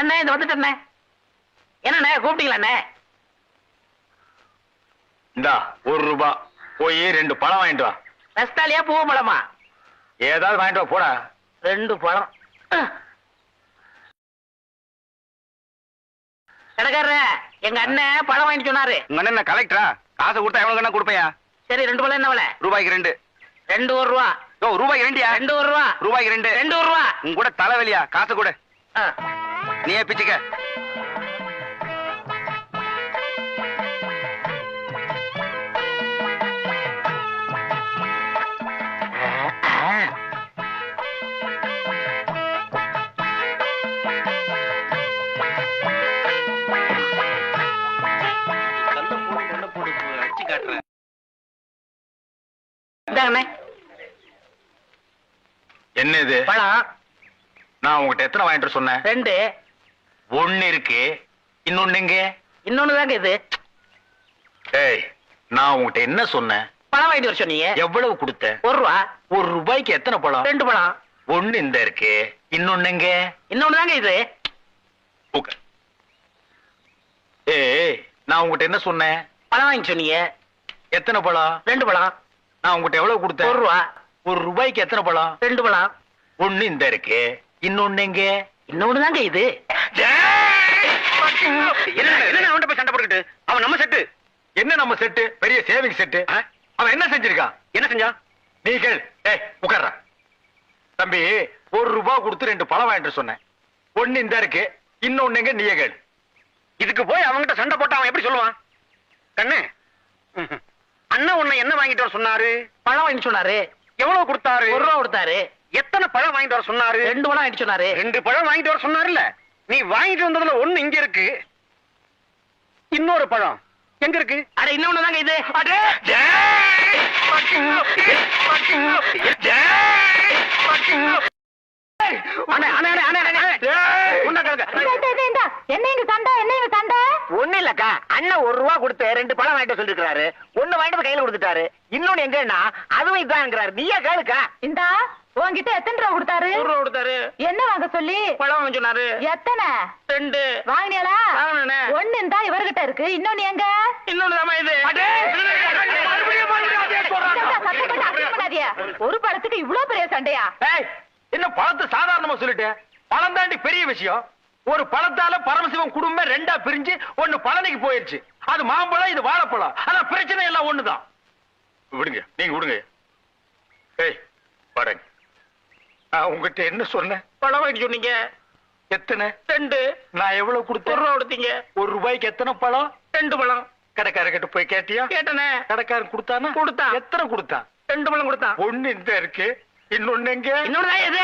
அண்ணே இந்த வந்துட்டே. என்னண்ணே கூப்பிட்டீங்களா அண்ணே? இந்தா 1 ரூபாய். போய் 2 பழம் வாங்கிட்டு வா. ரஸ்தாலியா பூவ பழமா? ஏதாவது வாங்கிட்டு வா போடா. 2 பழம். கடைக்காரர எங்க அண்ணன் பழம் வாங்கிட்டு சொன்னாரு. உங்க அண்ணன் கலெக்டரா? காசு கொடுத்தா எவ்வளவு கண்ணா கொடுப்பையா? சரி 2 பழம் என்ன விலை? ரூபாய்க்கு 2. 2 1 ரூபா. ஓ ரூபாய்க்கு 2யா? 2 1 ரூபா. ரூபாய்க்கு 2. 2 1 ரூபா. உன் கூட தலைவலியா? காசு கொடு. நீயே பிச்சுக்க. என்ன இது பழம்? நான் உங்ககிட்ட எத்தனை வாங்கிட்டு சொன்னேன்? 2. 1 இருக்கு. இன்னொன்னு எங்க? இன்னொன்னு தாங்க இது. ஏய் நான் உங்ககிட்ட என்ன சொன்னேன்? பழம் வாங்கிட்டு வர சொன்னீங்க. எவ்வளவு கொடுத்த? 1 ரூபா. 1 ரூபாய்க்கு எத்தனை பழம்? 2 பழம். 1 இந்த இருக்கு. இன்னொன்னு எங்க? இன்னொன்னு தாங்க இது. ஏய் நான் உங்ககிட்ட என்ன சொன்னேன்? பழம் வாங்கிட்டு சொன்னீங்க. எத்தனை பழம்? 2 பழம். நான் உங்ககிட்ட எவ்வளவு கொடுத்தேன்? 1 ரூபா. 1 ரூபாய்க்கு எத்தனை பழம்? 2 பழம். 1 இந்த இருக்கு. இன்னொன்னு எங்க? இன்னொன்னு தாங்க இது. என்ன அவன்கிட்ட போய் சண்டை போட்டுக்கிட்டு? அவன் நம்ம செட்டு. என்ன நம்ம செட்டு? பெரிய சேவிங் செட்டு. அவன் என்ன செஞ்சிருக்கான்? என்ன செஞ்சான்? நீ கேள். ஏய் உட்கார்றா. தம்பி 1 ரூபாய் கொடுத்து 2 பழம் வாங்கிட்டு சொன்னேன். 1 இந்த இருக்கு. இன்னொன்னு எங்க? நீயே கேள். இதுக்கு போய் அவன்கிட்ட சண்டை போட்டா அவன் எப்படி சொல்லுவான்? கண்ணு அண்ணா உன்னை என்ன வாங்கிட்டு வர சொன்னாரு? பழம் வாங்கிட்டு சொன்னாரு. எவ்வளவு கொடுத்தாரு? 1 ரூபா கொடுத்தாரு. எத்தனை பழம் வாங்கிட்டு வர சொன்னாரு? 2 பழம் வாங்கிட்டு சொன்னாரு. 2 பழம் வாங்கிட்டு வர சொன்னாருல்ல. நீ வாங்கிட்டு வந்ததுல 1 இங்க இருக்கு. இன்னொரு பழம் எங்க இருக்கு? அட இன்னொன்னு தாங்க இது. ஒண்ணு இல்லக்கா, அண்ணன் 1 ரூபா கொடுத்து 2 பழம் வாங்கிட்டு சொல்லிருக்காரு. 1 வாங்கிட்டு கையில கொடுத்துட்டாரு. இன்னொன்னு எங்கன்னா அதுவும் இதான்ங்கிறாரு. நீயே கேளுக்கா. இந்தா உன்கிட்ட எத்தனை ரூபா கொடுத்தாரு? 1 ரூபா கொடுத்தாரு. என்ன வாங்க சொல்லி? பழம் வாங்க சொன்னாரு. எத்தனை? 2. வாங்கினியாளா? வாங்கினே. 1 இருந்தா இவர்கிட்ட இருக்கு. இன்னொன்னு எங்க? இன்னொன்னு தாமா இது. சத்தப்பட்டு அசிங்கம் பண்ணாதீங்க. ஒரு பழத்துக்கு இவ்ளோ பெரிய சண்டையா? என்ன பழத்தை சாதாரணமா சொல்லிட்டு? பழம் தாண்டி பெரிய விஷயம். ஒரு பழத்தால பரமசிவம் குடும்பம் 2ஆ பிரிஞ்சு 1 பழனிக்கு போயிருச்சு. அது மாம்பழம், இது வாழைப்பழம். ஆனா பிரச்சனை எல்லாம் ஒண்ணுதான். விடுங்க, நீங்க விடுங்க. ஏய் படங்க. உங்ககிட்ட என்ன சொன்னேன்? பழம் வாங்கிட்டு சொன்னீங்க. எத்தனை? 2. நான் எவ்வளவு கொடுத்தேன்? 1 ரூபா கொடுத்தீங்க. 1 ரூபாய்க்கு எத்தனை பழம்? 2 பழம். கடைக்காரர்கிட்ட போய் கேட்டியா? கேட்டனே. கடைக்காரன் கொடுத்தானா? கொடுத்தான். எத்தனை கொடுத்தான்? 2 பழம் கொடுத்தான். 1 இந்த இருக்கு. இன்னொன்னு எங்க? இன்னொன்னு தான் இது.